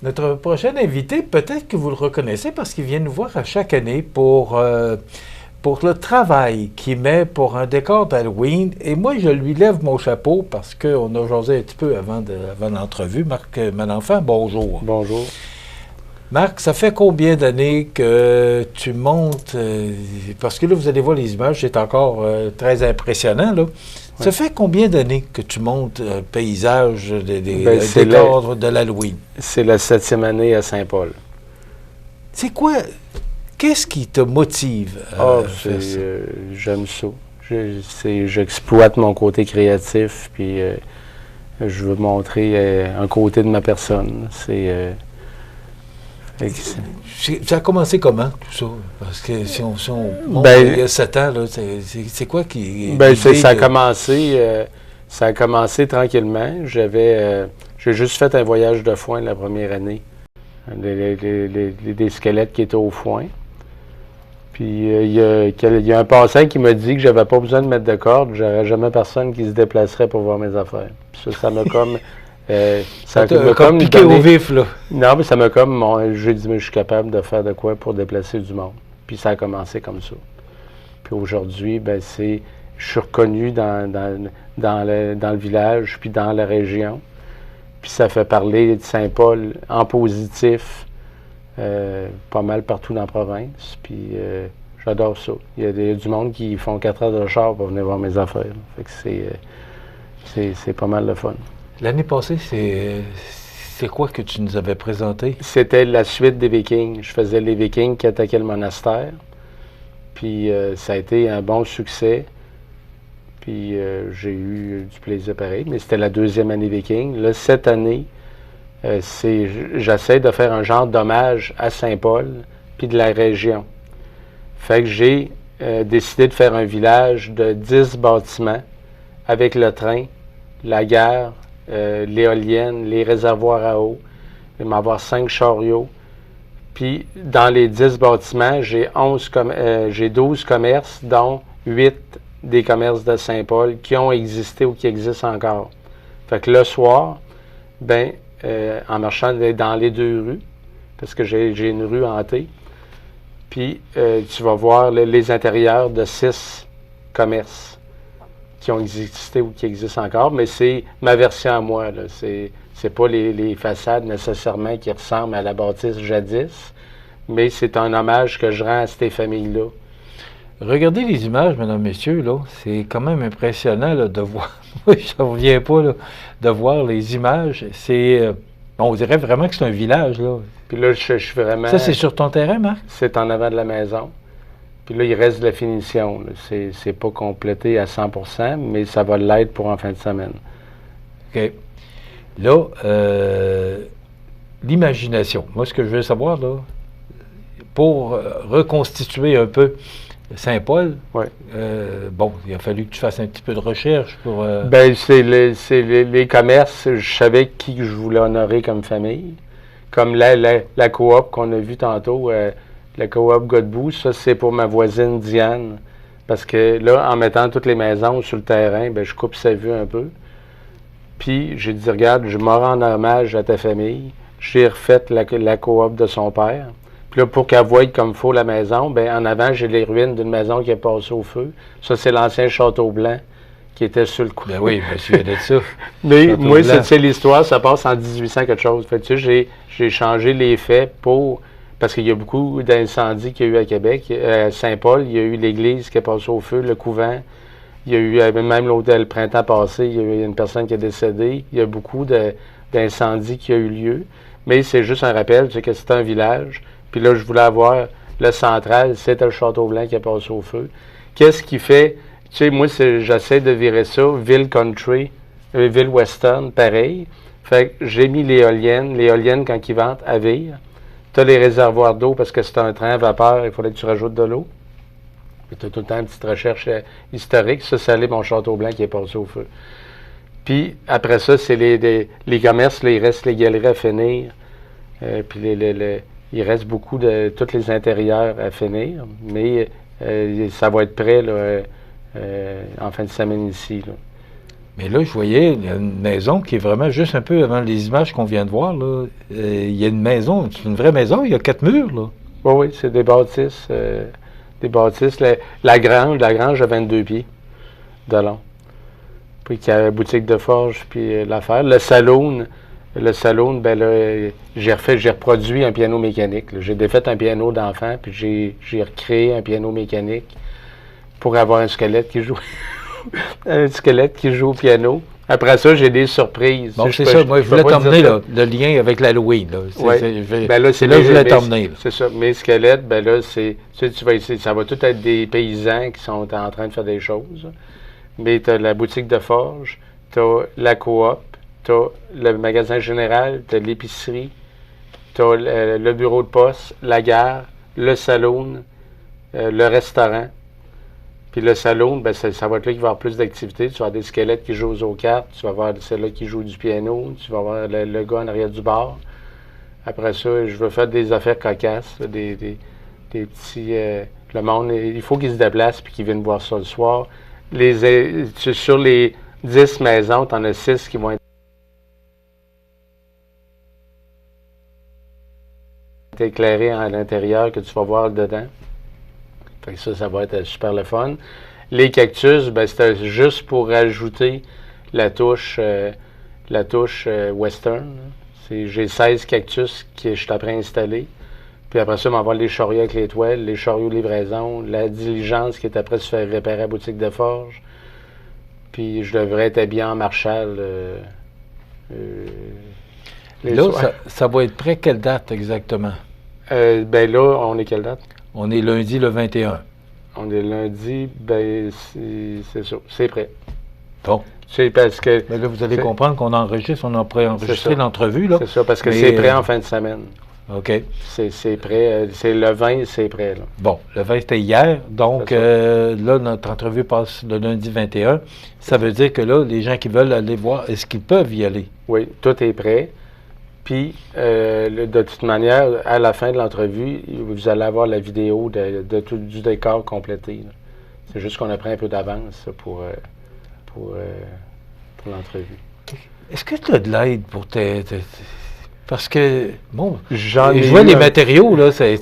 Notre prochain invité, peut-être que vous le reconnaissez parce qu'il vient nous voir à chaque année pour le travail qu'il met pour un décor d'Halloween. Et moi, je lui lève mon chapeau parce qu'on a jasé un petit peu avant l'entrevue. Marc Malenfant, bonjour. Bonjour. Marc, ça fait combien d'années que tu montes, parce que là, vous allez voir les images, c'est encore très impressionnant, là. Ça fait combien d'années que tu montes un paysage des décors de l'Halloween? C'est la 7e année à Saint-Paul. C'est quoi? Qu'est-ce qui te motive à faire ça? J'aime ça. J'exploite mon côté créatif, puis je veux montrer un côté de ma personne. Ça a commencé comment, tout ça? Parce que si on monte il y a 7 ans, là, c'est quoi qui... Ça a commencé tranquillement. J'ai juste fait un voyage de foin la première année. Des squelettes qui étaient au foin. Puis il y a un passant qui m'a dit que j'avais pas besoin de mettre de corde, j'aurais jamais personne qui se déplacerait pour voir mes affaires. Puis ça m'a comme... ça m'a comme piqué au vif, là. Non, mais ça m'a comme... J'ai dit, mais je suis capable de faire de quoi pour déplacer du monde. Puis ça a commencé comme ça. Puis aujourd'hui, je suis reconnu dans le village, puis dans la région. Puis ça fait parler de Saint-Paul en positif, pas mal partout dans la province. Puis j'adore ça. Il y a du monde qui font 4 heures de char pour venir voir mes affaires. Fait que c'est pas mal de fun. L'année passée, c'est quoi que tu nous avais présenté? C'était la suite des Vikings. Je faisais les Vikings qui attaquaient le monastère. Puis ça a été un bon succès. Puis j'ai eu du plaisir pareil. Mais c'était la 2e année Viking. Là, cette année, j'essaie de faire un genre d'hommage à Saint-Paul puis de la région. Fait que j'ai décidé de faire un village de 10 bâtiments avec le train, la gare, l'éolienne, les réservoirs à eau. Il va y avoir 5 chariots. Puis, dans les 10 bâtiments, j'ai 12 commerces, dont 8 des commerces de Saint-Paul qui ont existé ou qui existent encore. Fait que le soir, en marchant dans les 2 rues, parce que j'ai une rue hantée, puis tu vas voir les intérieurs de 6 commerces qui ont existé ou qui existent encore, mais c'est ma version à moi, là. C'est pas les façades nécessairement qui ressemblent à la bâtisse jadis, mais c'est un hommage que je rends à ces familles-là. Regardez les images, mesdames, messieurs, là. C'est quand même impressionnant là, de voir. Je ne reviens pas là, de voir les images. On dirait vraiment que c'est un village, là. Puis là, je suis vraiment... Ça, c'est sur ton terrain, Marc? C'est en avant de la maison. Puis là, il reste de la finition. C'est pas complété à 100%, mais ça va l'être pour en fin de semaine. OK. Là, l'imagination. Moi, ce que je veux savoir, là, pour reconstituer un peu Saint-Paul, il a fallu que tu fasses un petit peu de recherche pour... c'est les commerces. Je savais qui je voulais honorer comme famille. Comme la coop qu'on a vue tantôt, la coop Godbout, ça, c'est pour ma voisine Diane. Parce que là, en mettant toutes les maisons sur le terrain, je coupe sa vue un peu. Puis, j'ai dit, regarde, je me rends hommage à ta famille. J'ai refait la coop de son père. Puis là, pour qu'elle voie comme il faut la maison, en avant, j'ai les ruines d'une maison qui est passée au feu. Ça, c'est l'ancien Château Blanc qui était sur le coup. Ben oui, je me souviens de ça. Mais Château moi, c'est l'histoire, ça passe en 1800 quelque chose. Fait que, tu sais, j'ai changé les faits parce qu'il y a beaucoup d'incendies qu'il y a eu à Québec. À Saint-Paul, il y a eu l'église qui est passée au feu, le couvent. Il y a eu même l'hôtel le printemps passé, il y a eu une personne qui est décédée. Il y a beaucoup d'incendies qui ont eu lieu. Mais c'est juste un rappel, tu sais, que c'est un village. Puis là, je voulais avoir le central, c'était le Château Blanc qui est passé au feu. Qu'est-ce qui fait... Tu sais, moi, j'essaie de virer ça, ville country, ville western, pareil. Fait que j'ai mis l'éolienne, quand ils ventent, à vire. Tu as les réservoirs d'eau parce que c'est un train à vapeur, il fallait que tu rajoutes de l'eau. Tu as tout le temps une petite recherche historique. Ça, c'est mon Château Blanc qui est passé au feu. Puis, après ça, c'est les commerces, là, il reste les galeries à finir. Puis, il reste beaucoup de tous les intérieurs à finir. Mais ça va être prêt là, en fin de semaine ici. Là. Mais là, je voyais une maison qui est vraiment juste un peu avant les images qu'on vient de voir, là. Il y a une maison, c'est une vraie maison, il y a 4 murs, là. Oui, oui, c'est des bâtisses. La grange a 22 pieds de long. Puis qui a la boutique de forge, puis l'affaire. Le saloon, ben là, j'ai reproduit un piano mécanique, là. J'ai défait un piano d'enfant, puis j'ai recréé un piano mécanique pour avoir un squelette qui joue. Un squelette qui joue au piano. Après ça, j'ai des surprises. Bon, c'est ça. Moi, je voulais t'emmener, le lien avec l'Halloween. Oui. Ben là, c'est là que je voulais t'emmener. C'est ça. Mes squelettes, ben là, ça va tout être des paysans qui sont en train de faire des choses. Mais tu as la boutique de forge, tu as la coop, tu as le magasin général, tu as l'épicerie, tu as le bureau de poste, la gare, le saloon, le restaurant. Puis le saloon, ben ça va être là qu'il va y avoir plus d'activités. Tu vas avoir des squelettes qui jouent aux cartes, tu vas avoir celle-là qui joue du piano, tu vas avoir le gars en arrière du bar. Après ça, je veux faire des affaires cocasses, des petits... le monde, il faut qu'ils se déplacent puis qu'ils viennent voir ça le soir. Sur les 10 maisons, tu en as 6 qui vont être éclairées à l'intérieur, que tu vas voir dedans. Fait que ça va être super le fun. Les cactus, ben, c'était juste pour rajouter la touche western. J'ai 16 cactus que je suis après installés. Puis après ça, on va avoir les chariots avec les toiles, les chariots livraison, la diligence qui est après se faire réparer à la boutique de forge. Puis je devrais être habillé en Marshall. Là, ça va être prêt quelle date exactement? Ben là, on est quelle date? On est lundi le 21. On est lundi, ben c'est ça, c'est prêt. Bon. C'est parce que... Mais là, vous allez comprendre qu'on enregistre, on a préenregistré l'entrevue, là. C'est ça, parce que c'est prêt en fin de semaine. OK. C'est prêt, c'est le 20, c'est prêt, là. Bon, le 20, c'était hier, donc là, notre entrevue passe le lundi 21. Ça veut dire que là, les gens qui veulent aller voir, est-ce qu'ils peuvent y aller? Oui, tout est prêt. Puis, de toute manière, à la fin de l'entrevue, vous allez avoir la vidéo du décor complété. C'est juste qu'on a pris un peu d'avance pour l'entrevue. Est-ce que tu as de l'aide pour parce que, bon, je vois vois les matériaux, là, c'est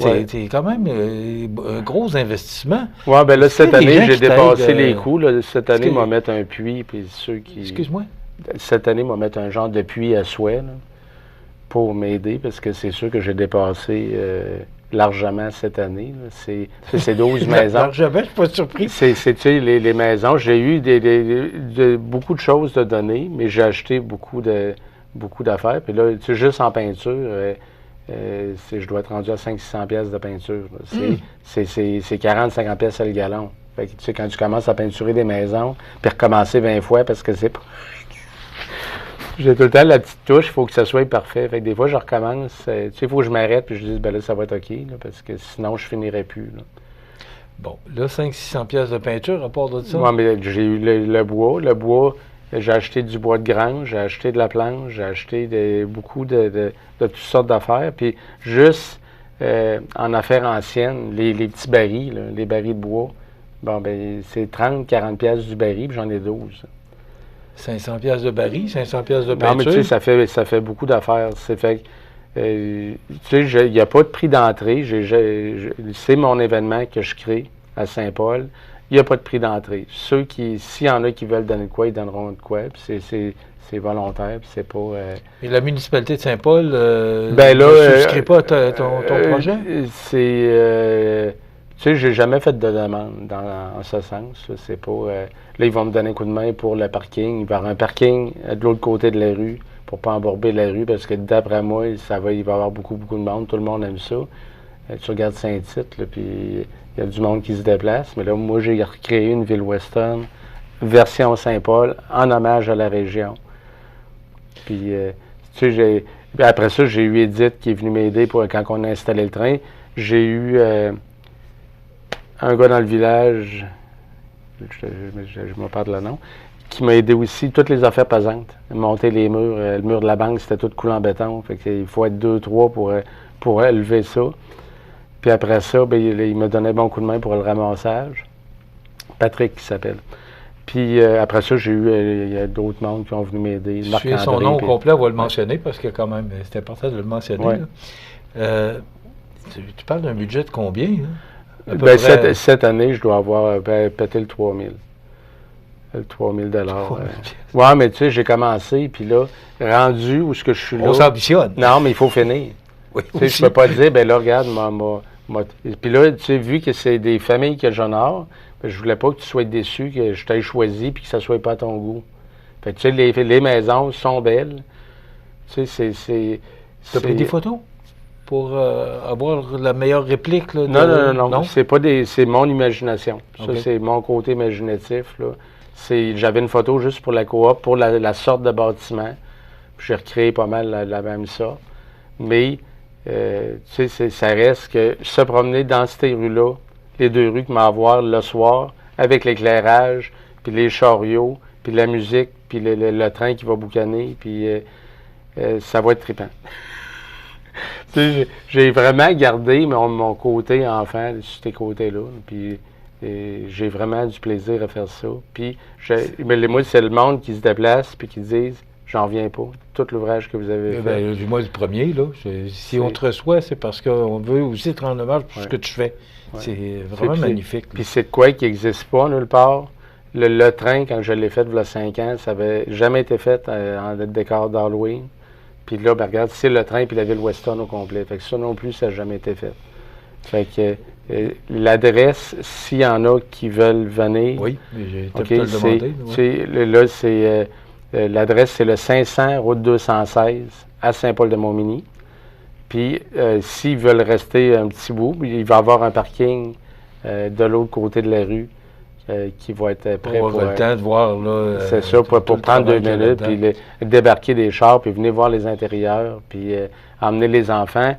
quand même un gros investissement. Oui, bien là, cette année, j'ai dépassé les coûts. Là. Cette année, ils vont mettre un puits, puis ceux qui... Excuse-moi? Cette année, ils vont mettre un genre de puits à souhait, là, pour m'aider, parce que c'est sûr que j'ai dépassé largement cette année. C'est 12 maisons. Largement, je ne suis pas surpris. Tu sais, les maisons, j'ai eu beaucoup de choses de donner, mais j'ai acheté beaucoup d'affaires. Puis là, tu sais, juste en peinture, je dois être rendu à 500-600 pièces de peinture. C'est 40-50 pièces le gallon. Fait que, tu sais, quand tu commences à peinturer des maisons, puis recommencer 20 fois parce que c'est pas... J'ai tout le temps la petite touche, il faut que ça soit parfait. Fait que des fois, je recommence, tu sais, il faut que je m'arrête puis je dis, ben là, ça va être OK, là, parce que sinon, je finirais plus. Là. Bon, là, 500-600 pièces de peinture à part de ça? Oui, mais j'ai eu le bois. Le bois, j'ai acheté du bois de grange, j'ai acheté de la planche, j'ai acheté beaucoup de toutes sortes d'affaires. Puis juste en affaires anciennes, les petits barils, là, les barils de bois, bon, ben c'est 30-40 pièces du baril, puis j'en ai 12. 500 pièces de baril, 500 pièces de peinture. Non, mais tu sais, ça fait beaucoup d'affaires. C'est fait, tu sais, il n'y a pas de prix d'entrée. C'est mon événement que je crée à Saint-Paul. Il n'y a pas de prix d'entrée. S'il y en a qui veulent donner de quoi, ils donneront de quoi. Puis c'est volontaire, puis c'est pas... Et la municipalité de Saint-Paul ne souscrit pas ton projet? Tu sais, j'ai jamais fait de demande en ce sens. C'est pas... là, ils vont me donner un coup de main pour le parking. Il va y avoir un parking de l'autre côté de la rue pour ne pas embourber la rue, parce que d'après moi, il va y avoir beaucoup de monde. Tout le monde aime ça. Tu regardes Saint-Tite, puis il y a du monde qui se déplace. Mais là, moi, j'ai recréé une ville western, version Saint-Paul, en hommage à la région. Puis, tu sais, après ça, j'ai eu Edith qui est venue m'aider quand on a installé le train. J'ai eu... un gars dans le village, je me parle le nom, qui m'a aidé aussi, toutes les affaires pesantes. Monter les murs, le mur de la banque, c'était tout coulé en béton. Fait qu'il faut être 2-3 pour élever ça. Puis après ça, ben, il me donnait bon coup de main pour le ramassage. Patrick, qui s'appelle. Puis après ça, j'ai eu il y a d'autres mondes qui ont venu m'aider. Marc-André, son nom au complet, on va le mentionner parce que quand même, c'est important de le mentionner. Ouais. Tu parles d'un budget de combien? Ben, cette année, je dois avoir pété le 3 000. Le 3 000 Oui, mais tu sais, j'ai commencé, puis là, rendu où ce que je suis là... On s'ambitionne. Non, mais il faut finir. Oui, tu sais, je peux pas dire, ben là, regarde, puis là, tu sais, vu que c'est des familles que j'honore, ben, je voulais pas que tu sois déçu, que je t'aie choisi, puis que ça soit pas à ton goût. Fait que, tu sais, les maisons sont belles. Tu sais, c'est... Tu as pris des photos? Pour avoir la meilleure réplique? Là, non. C'est mon imagination. Okay. Ça, c'est mon côté imaginatif. J'avais une photo juste pour la coop, pour la sorte de bâtiment. J'ai recréé pas mal la même sorte. Mais, tu sais, ça reste que se promener dans ces rues-là, les deux rues que m'avoir le soir, avec l'éclairage, puis les chariots, puis la musique, puis le train qui va boucaner, puis ça va être trippant. J'ai vraiment gardé mon côté enfant sur ces côtés-là. Puis j'ai vraiment du plaisir à faire ça. Puis moi, c'est le monde qui se déplace puis qui disent j'en reviens pas. Tout l'ouvrage que vous avez fait. Moi, le premier, là. Si on te reçoit, c'est parce qu'on veut aussi te rendre hommage pour ce que tu fais. Ouais. C'est vraiment magnifique. Puis c'est de quoi qui n'existe pas nulle part. Le train, quand je l'ai fait il y a 5 ans, ça n'avait jamais été fait en décor d'Halloween. Puis là, ben, regarde, c'est le train puis la ville Weston au complet. Fait que ça non plus, ça n'a jamais été fait. Fait que l'adresse, s'il y en a qui veulent venir... Oui, mais j'ai été te le demander. Là, c'est... l'adresse, c'est le 500 route 216 à Saint-Paul-de-Montmagny. Puis, s'ils veulent rester un petit bout, il va y avoir un parking de l'autre côté de la rue qui va être prêt pour le temps de voir, là... c'est ça, pour prendre 2 minutes, puis débarquer des chars, puis venir voir les intérieurs, puis emmener les enfants.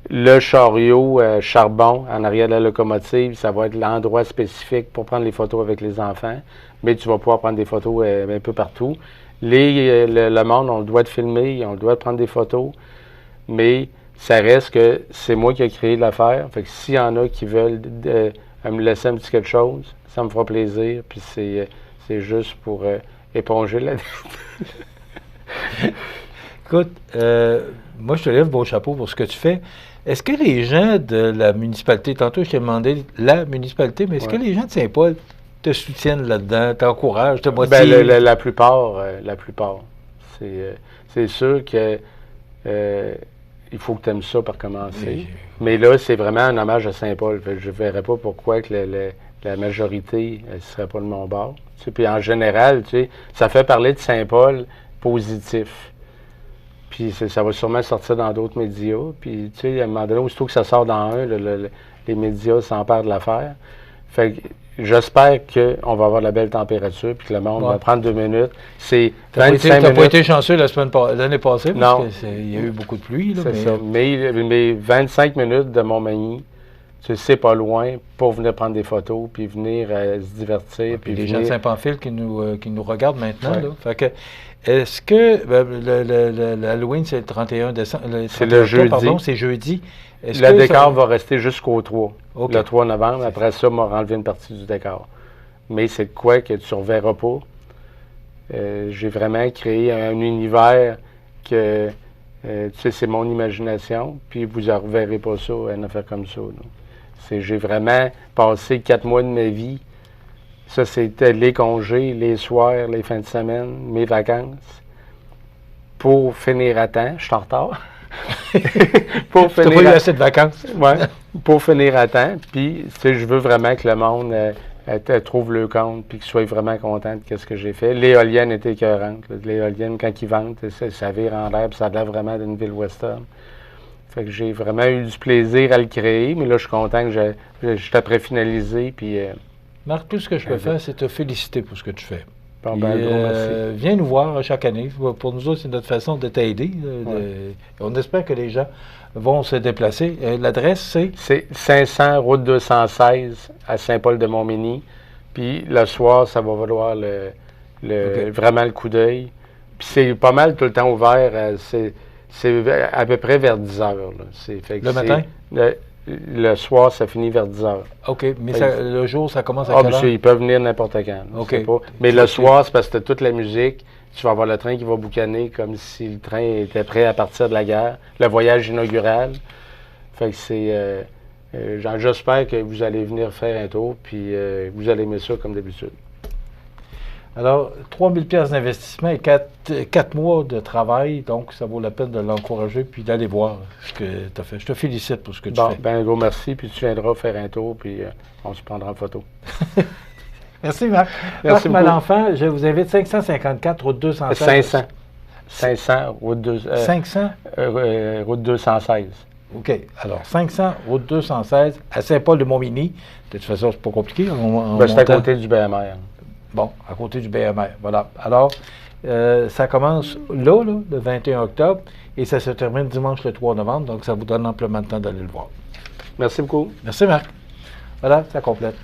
Le chariot charbon en arrière de la locomotive, ça va être l'endroit spécifique pour prendre les photos avec les enfants, mais tu vas pouvoir prendre des photos un peu partout. Le monde, on le doit de filmer, on le doit de prendre des photos, mais ça reste que c'est moi qui ai créé l'affaire. Fait que s'il y en a qui veulent me laisser un petit quelque chose, ça me fera plaisir, puis c'est juste pour éponger la dette. Écoute, moi, je te lève mon chapeau pour ce que tu fais. Est-ce que les gens de la municipalité, tantôt je t'ai demandé la municipalité, mais est-ce que les gens de Saint-Paul te soutiennent là-dedans, t'encouragent, te motivent? Bien, la plupart. C'est sûr que il faut que tu aimes ça pour commencer. Oui. Mais là, c'est vraiment un hommage à Saint-Paul. Je ne verrais pas pourquoi que la majorité ne serait pas de mon bord. Tu sais, puis en général, tu sais, ça fait parler de Saint-Paul positif. Puis ça va sûrement sortir dans d'autres médias. Puis, tu sais, à un moment donné, aussitôt que ça sort dans un, les médias s'emparent de l'affaire. Fait que j'espère qu'on va avoir la belle température puis que le monde va prendre 2 minutes. C'est 25 minutes. Tu n'as pas été chanceux l'année passée parce qu'il y a eu beaucoup de pluie. C'est ça. Mais 25 minutes de Montmagny, c'est pas loin pour venir prendre des photos puis venir se divertir. Puis les gens de Saint-Pamphile qui nous regardent maintenant. Là. Fait que, est-ce que l'Halloween, c'est le 31 décembre? C'est le jeudi. Pardon, c'est jeudi. Le décor va rester jusqu'au 3, le 3 novembre. Après ça, on va enlever une partie du décor. Mais c'est de quoi que tu ne reverras pas. J'ai vraiment créé un univers que, tu sais, c'est mon imagination, puis vous ne reverrez pas ça, une affaire comme ça. J'ai vraiment passé 4 mois de ma vie. Ça, c'était les congés, les soirs, les fins de semaine, mes vacances. Pour finir à temps, je suis en retard. Pour finir. Tu n'as pas eu assez de vacances. Oui, pour finir à temps. Puis, tu sais, je veux vraiment que le monde trouve le compte puis qu'il soit vraiment content de ce que j'ai fait. L'éolienne était écœurante. L'éolienne, quand ils vendent, ça vire en l'air puis ça a l'air vraiment d'une ville western. Fait que j'ai vraiment eu du plaisir à le créer, mais là, je suis content que j'étais prêt finalisé. Puis, Marc, tout ce que je peux faire, c'est te féliciter pour ce que tu fais. Bon, merci. Viens nous voir chaque année. Pour nous autres, c'est notre façon de t'aider. On espère que les gens vont se déplacer. L'adresse, c'est? C'est 500 route 216 à Saint-Paul-de-Montmagny. Puis le soir, ça va valoir vraiment le coup d'œil. Puis c'est pas mal tout le temps ouvert. C'est à peu près vers 10 heures. Le matin? le soir, ça finit vers 10 heures. OK, mais le jour, ça commence à quelle heure? Ils peuvent venir n'importe quand. OK. Mais le soir, c'est parce que toute la musique, tu vas avoir le train qui va boucaner comme si le train était prêt à partir de la gare, le voyage inaugural. Fait que c'est... j'espère que vous allez venir faire un tour, puis vous allez aimer ça comme d'habitude. Alors, 3 000 $ d'investissement et 4 mois de travail, donc ça vaut la peine de l'encourager puis d'aller voir ce que tu as fait. Je te félicite pour ce que tu fais. Ben, un gros merci, puis tu viendras faire un tour, puis on se prendra en photo. Merci, Marc. Merci Marc Malenfant, je vous invite 554, route 216. 500, route 216. OK. Alors, 500, route 216, à Saint-Paul-de-Montmagny. De toute façon, c'est pas compliqué. C'est à côté du BMR. Bon, à côté du BMR, voilà. Alors, ça commence là, le 21 octobre, et ça se termine dimanche le 3 novembre, donc ça vous donne amplement de temps d'aller le voir. Merci beaucoup. Merci, Marc. Voilà, ça complète.